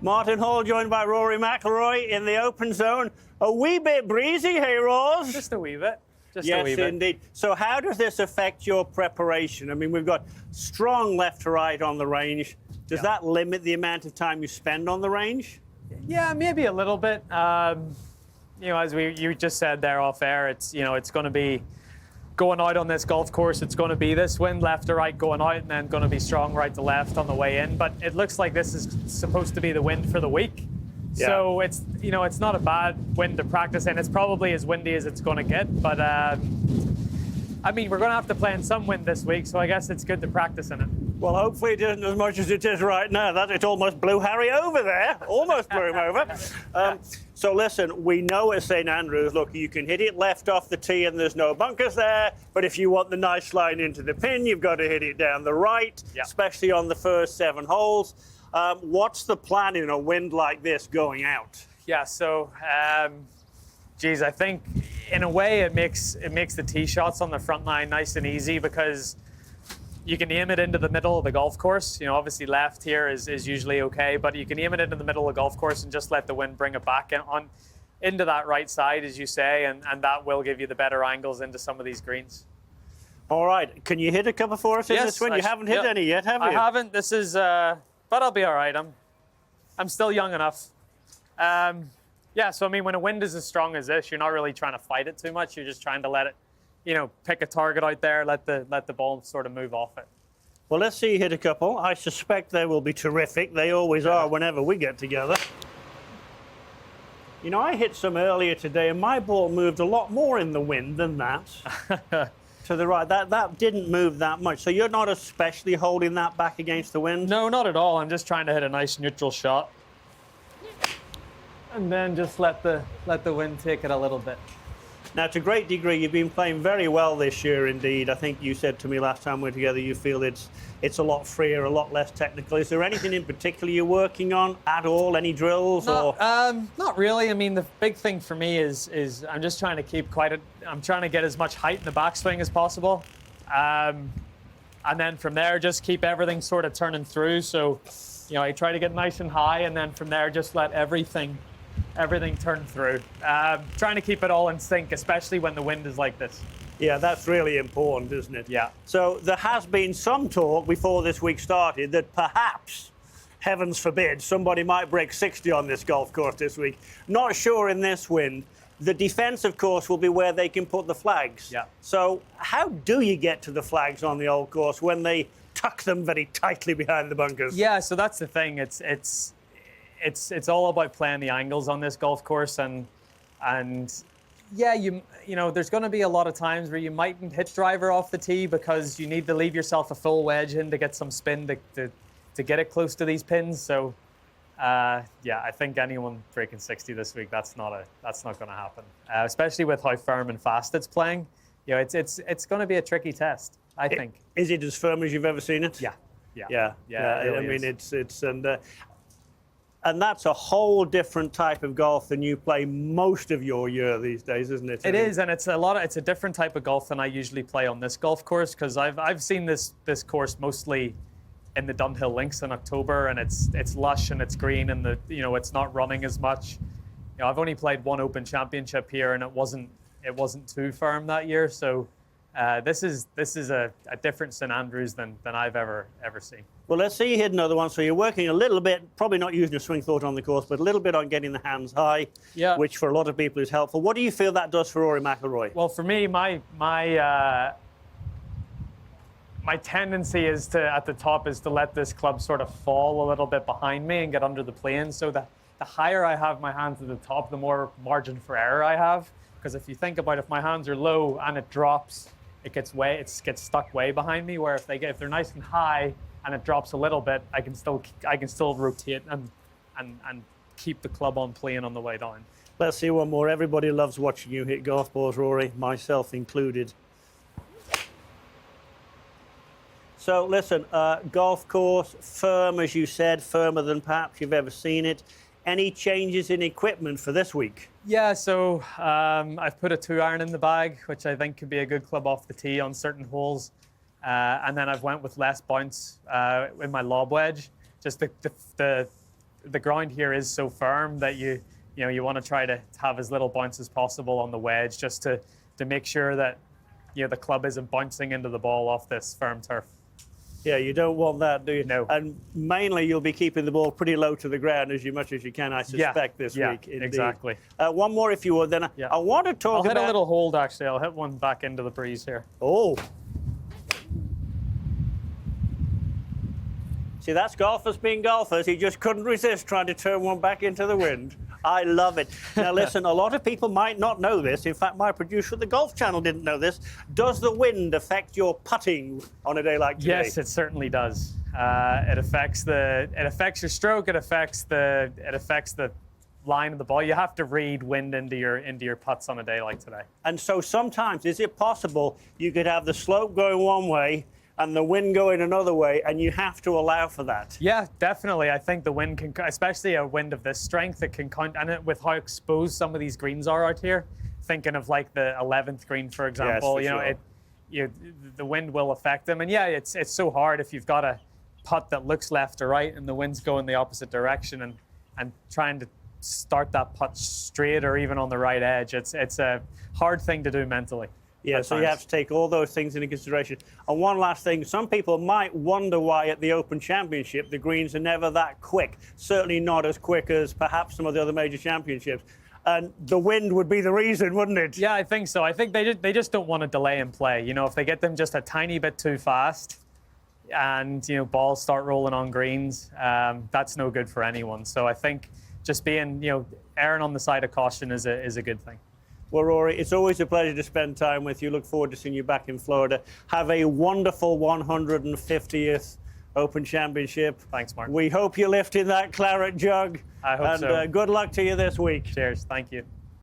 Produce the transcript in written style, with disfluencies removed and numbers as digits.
Martin Hall joined by Rory McIlroy in the open zone. A wee bit breezy, hey, Ross? Just a wee bit. Yes, indeed. So how does this affect your preparation? I mean, we've got strong left to right on the range. Does that limit the amount of time you spend on the range? Yeah, maybe a little bit. You know, as you just said there off air, it's going to be going out on this golf course. It's going to be this wind left to right going out, and then going to be strong right to left on the way in. But it looks like this is supposed to be the wind for the week. Yeah. So it's not a bad wind to practice in. It's probably as windy as it's going to get. But I mean, we're going to have to play in some wind this week, so I guess it's good to practice in it. Well, hopefully it isn't as much as it is right now. It almost blew Harry over there. Almost blew him over. So listen, we know at St Andrews, look, you can hit it left off the tee and there's no bunkers there. But if you want the nice line into the pin, you've got to hit it down the right, especially on the first 7 holes. What's the plan in a wind like this going out? Yeah, so, geez, I think in a way it makes the tee shots on the front nine nice and easy because you can aim it into the middle of the golf course. You know, obviously left here is usually okay, but you can aim it into the middle of the golf course and just let the wind bring it back into that right side, as you say, and that will give you the better angles into some of these greens. All right. Can you hit a couple for us in this one? You haven't hit any yet, have you? I haven't. This is, but I'll be all right. I'm still young enough. Yeah, so I mean, when a wind is as strong as this, you're not really trying to fight it too much. You're just trying to let it, pick a target out there, let the ball sort of move off it. Well, let's see you hit a couple. I suspect they will be terrific. They always are whenever we get together. You know, I hit some earlier today, and my ball moved a lot more in the wind than that. To the right. That didn't move that much. So you're not especially holding that back against the wind? No, not at all. I'm just trying to hit a nice neutral shot. And then just let the wind take it a little bit. Now, to a great degree, you've been playing very well this year indeed. I think you said to me last time we were together, you feel it's a lot freer, a lot less technical. Is there anything in particular you're working on at all? Any drills? Not really. I mean, the big thing for me is I'm just trying to keep I'm trying to get as much height in the backswing as possible. And then from there, just keep everything sort of turning through. So, I try to get nice and high, and then from there, just let everything turn through. Trying to keep it all in sync, especially when the wind is like this. Yeah, that's really important, isn't it? Yeah. So there has been some talk before this week started that perhaps, heavens forbid, somebody might break 60 on this golf course this week. Not sure in this wind. The defensive course will be where they can put the flags. Yeah. So how do you get to the flags on the old course when they tuck them very tightly behind the bunkers? Yeah, so that's the thing. It's all about playing the angles on this golf course, and yeah, you know there's going to be a lot of times where you mightn't hit driver off the tee because you need to leave yourself a full wedge in to get some spin to get it close to these pins. So yeah, I think anyone breaking 60 this week, that's not going to happen, especially with how firm and fast it's playing. It's going to be a tricky test, I think. Is it as firm as you've ever seen it? Yeah. I mean, it's and that's a whole different type of golf than you play most of your year these days, isn't it? It is, and it's a different type of golf than I usually play on this golf course, because I've seen this course mostly in the Dunhill Links in October, and it's lush and it's green, and it's not running as much. I've only played one Open Championship here, and it wasn't too firm that year. So this is a different St Andrews than I've ever seen. Well, let's see you hit another one. So you're working a little bit, probably not using a swing thought on the course, but a little bit on getting the hands high, which for a lot of people is helpful. What do you feel that does for Rory McIlroy? Well, for me, my tendency is at the top is to let this club sort of fall a little bit behind me and get under the plane. So the higher I have my hands at the top, the more margin for error I have. Because if you think about it, if my hands are low and it drops, it gets stuck way behind me. Where if they're nice and high and it drops a little bit, I can still rotate and keep the club on plane on the way down. Let's see one more. Everybody loves watching you hit golf balls, Rory, myself included. So listen, golf course, firm as you said, firmer than perhaps you've ever seen it. Any changes in equipment for this week? Yeah, so I've put a 2-iron in the bag, which I think could be a good club off the tee on certain holes. And then I've went with less bounce in my lob wedge. Just the the ground here is so firm that you want to try to have as little bounce as possible on the wedge, just to make sure that the club isn't bouncing into the ball off this firm turf. Yeah, you don't want that, do you? No. And mainly you'll be keeping the ball pretty low to the ground as much as you can, I suspect, this week. Indeed. Exactly. One more, if you would, then I want to talk I'll about... hit a little hold, actually. I'll hit one back into the breeze here. Oh. See, that's golfers being golfers. He just couldn't resist trying to turn one back into the wind. I love it. Now, listen, a lot of people might not know this. In fact, my producer at the Golf Channel didn't know this. Does the wind affect your putting on a day like today? Yes, it certainly does. It affects your stroke. It affects the line of the ball. You have to read wind into your putts on a day like today. And so sometimes, is it possible you could have the slope going one way and the wind going another way, and you have to allow for that? Yeah, definitely. I think the wind can, especially a wind of this strength, it can count, and with how exposed some of these greens are out here, thinking of like the 11th green, for example, the wind will affect them. And yeah, it's so hard if you've got a putt that looks left or right and the wind's going the opposite direction, and trying to start that putt straight or even on the right edge. It's a hard thing to do mentally. Yeah, so you have to take all those things into consideration. And one last thing, some people might wonder why at the Open Championship the greens are never that quick. Certainly not as quick as perhaps some of the other major championships. And the wind would be the reason, wouldn't it? Yeah, I think so. I think they just don't want to delay in play. If they get them just a tiny bit too fast and, balls start rolling on greens, that's no good for anyone. So I think just being, erring on the side of caution is a good thing. Well, Rory, it's always a pleasure to spend time with you. Look forward to seeing you back in Florida. Have a wonderful 150th Open Championship. Thanks, Mark. We hope you lift in that claret jug. I hope so. And good luck to you this week. Cheers. Thank you.